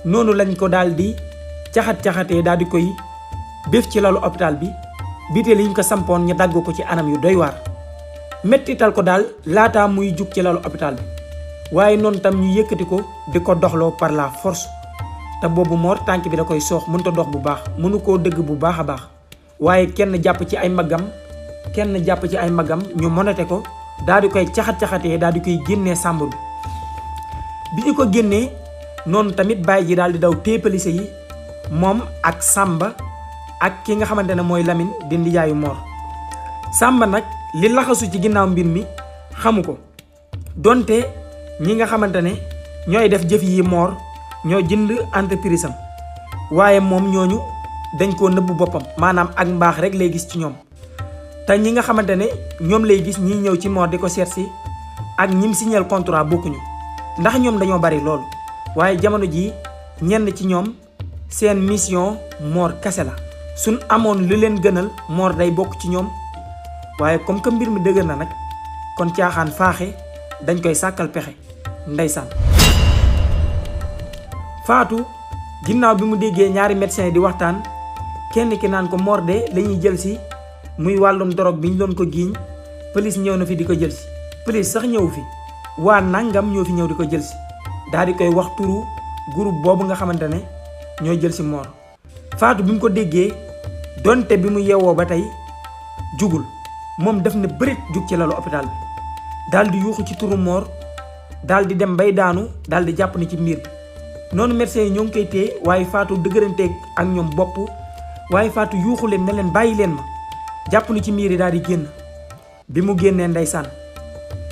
noonu lañ ko daal di caxat-caxatee daal di koy béf ci lalu hôpital bi biteel yi ñu ko sampoon ñu dagg ko ci anam yu doy waar. mettital ko daal laataa muy jug ci lalu hôpital bi waaye noonu tam ñu yëkkati ko di ko doxloo par la force te boobu Mor tànk bi da koy soox mënut a dox bu baax mënu koo dëgg bu baax a baax waaye kenn jàpp ci ay magam ñu monote ko daal di koy caxat-caxatee daal di koy génnee sàmbur bi ñu ko génnee noonu tamit bàyyi ji daal di daw téye police yi moom ak Samba ak ki nga xamante ne mooy Lamine di ndijaayu Mor. Samba nag li laxasu ci ginnaaw mbir mi xamu ko donte ñi nga xamante ne ñooy def jëf yi Mor ñoo jënd entreprise am waaye moom ñooñu dañ koo nëbbu boppam maanaam ak mbaax rek lay gis ci ñoom. te ñi nga xamante ne ñoom lay gis ñi ñëw ci Mor di ko seet si ak ñim signal contrat bokkuñu ndax ñoom dañoo bari lool waaye jamono jii ñenn ci ñoom seen mission Mor kase la suñ amoon lu leen gënal Mor day bokk ci ñoom waaye comme que mbir mi dëgër na nag kon caaxaan faaxe dañ koy sàkkal pexe. ndeysaan Faatu ginnaaw bi mu déggee ñaari médecin di waxtaan kenn ki naan ko Mor de lañuy jël si muy wàllum dorog bi ñu doon ko giiñ police ñëw na fi di ko jël si. police sax ñëw fi waa nangam ñoo fi ñëw di ko jël si daal di koy wax turu groupe boobu nga xamante ne ñoo jël si Mor. Faatu bi mu ko déggee donte bi mu yeewoo ba tey jugul moom def na bërit jug ci lalu hôpital bi daal di yuuxu ci turu Mor daal di dem bay daanu daal di jàpp ni ci mbir bi. noonu médecin yi ñoo ngi koy téye waaye Faatu dëgëranteeg ak ñoom bopp waaye Faatu yuuxu leen ne leen bàyyi leen ma jàpp ni ci miir yi daal di génn. bi mu génnee ndeysaan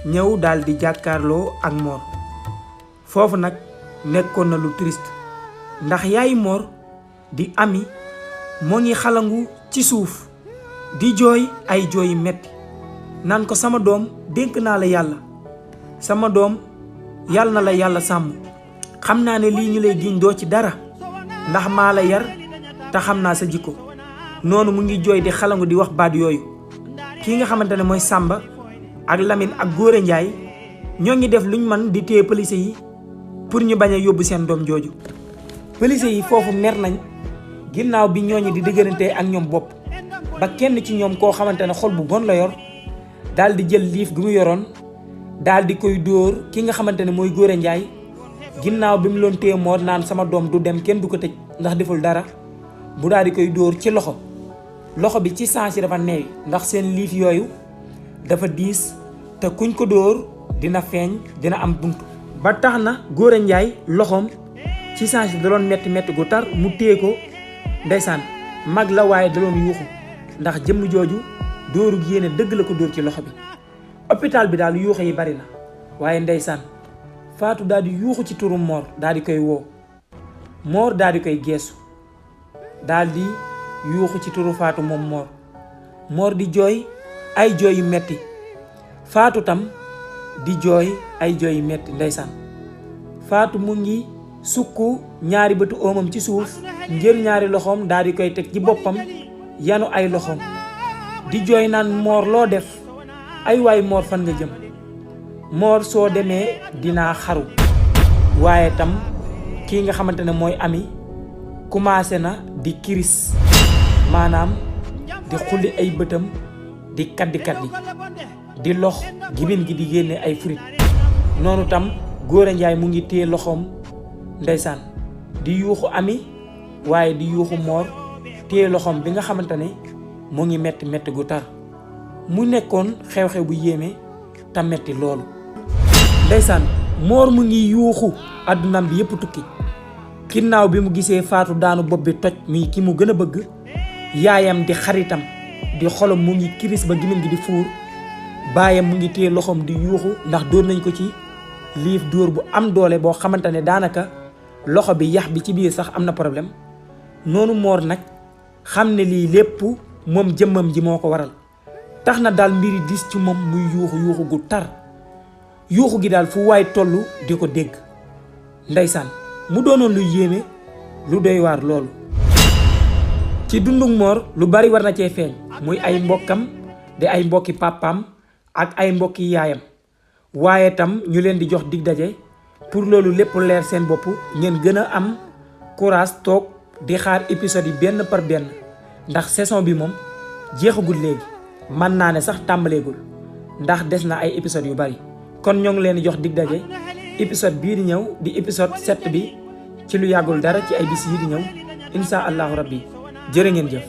ñëw daal di jàkkaarloo ak Mor foofu nag nekkoon na lu triste ndax yaayi Mor di Ami moo ngi xalangu ci suuf di jooy ay jooyi metti naan ko sama doom dénk naa la yàlla sama doom yàlla na la yàlla sàmm xam naa ne lii ñu lay giñ doo ci dara ndax maa la yar te xam naa sa jikko. noonu mu ngi jooy di xalangu di wax baat yooyu kii nga xamante ne mooy Samba ak Lamine ak Góora Njaay ñoo ngi def luñ man di téye police yi pour ñu bañ a yóbbu seen doom jooju. police yi foofu mer nañ ginnaaw bi ñooñu di dëgërante ak ñoom bopp ba kenn ci ñoom koo xamante ne xol bu bon la yor daal di jël liif gi mu yoroon daal di koy dóor ki nga xamante ne mooy Góora Njaay ginnaaw bi mu loon téye Mor naan sama doom du dem kenn du ko tëj ndax deful dara bu daal di koy dóor ci loxo bi ci sens yi dafa neewi ndax seen liif yooyu dafa diis te kuñ ko dóor dina feeñ dina am bunt ba tax na Góora Njaay loxoom ci sens yi da doon metti gu tar mu téye ko ndeysaan mag la waaye da doon yuuxu ndax jëmm jooju dóoru yéene dëgg la ko dóor ci loxo bi. hôpital bi daal yuuxu yi bari na waaye ndeysaan Faatu daal di yuuxu ci turu Mor daal di koy woo Mor daal di koy geesu daal di yuuxu ci turu Faatu moom Mor di jooy ay jooy yu metti Faatu tam di jooy ay jooy yu metti ndeysaan Faatu mu ngi sukk ñaari bëtu oomam ci suuf njër ñaari loxoom daal di koy teg ci boppam yanu ay loxoom di jooy naan Mor loo def ay waay Mor fan nga jëm Mor soo demee dinaa xaru. waaye tam kii nga xamante ne mooy Ami commencé na di kiris maanaam di xulli ay bëtam di kaddi di lox gibin gi di génne ay furit. noonu tam Góora Njaay mu ngi téye loxoom ndeysaan di yuuxu Ami waaye di yuuxu Mor téye loxoom bi nga xamante ne mu ngi metti metti gu tar. mu nekkoon xew-xew bu yéeme te metti loolu. ndeysaan Mor mu ngi yuuxu àddunaam bi yépp tukki ginnaaw bi mu gisee Faatu daanu bopp bi toj mi ki mu gën a bëgg, yaayam di xaritam di xolam mu ngi kiris ba gémmiñ gi di fuur, baayam mu ngi téye loxoom di yuuxu ndax dóor nañ ko ci liif dóor bu am doole boo xamante ne daanaka loxo bi yax bi ci biir sax am na problème. noonu Mor nag xam ne lii lépp moom jëmmam ji moo ko waral, tax na daal mbiri dis ci moom muy yuuxu gu tar. yuuxu gi daal fu waay tollu di ko dégg. ndeysaan mu doonoon lu yéeme lu doy waar loolu. ci dundug Mor lu bari war na cee feeñ, muy ay mbokkam di ay mbokki pàppaam ak ay mbokki yaayam, waaye tam ñu leen di jox dig daje pour loolu lépp leer seen bopp ngeen gën a am courage toog di xaar épisode yi benn par benn, ndax saison bi moom jeexagul léegi, mën naa ne sax tàmbaleegul ndax des na ay épisodes yu bari. kon ñoo ngi leen di jox dig daje épisode bii di ñëw di épisode 7 bi ci lu yàggul dara ci ay bis yi di ñëw insha allahu rabbi. jërë ngeen jëf.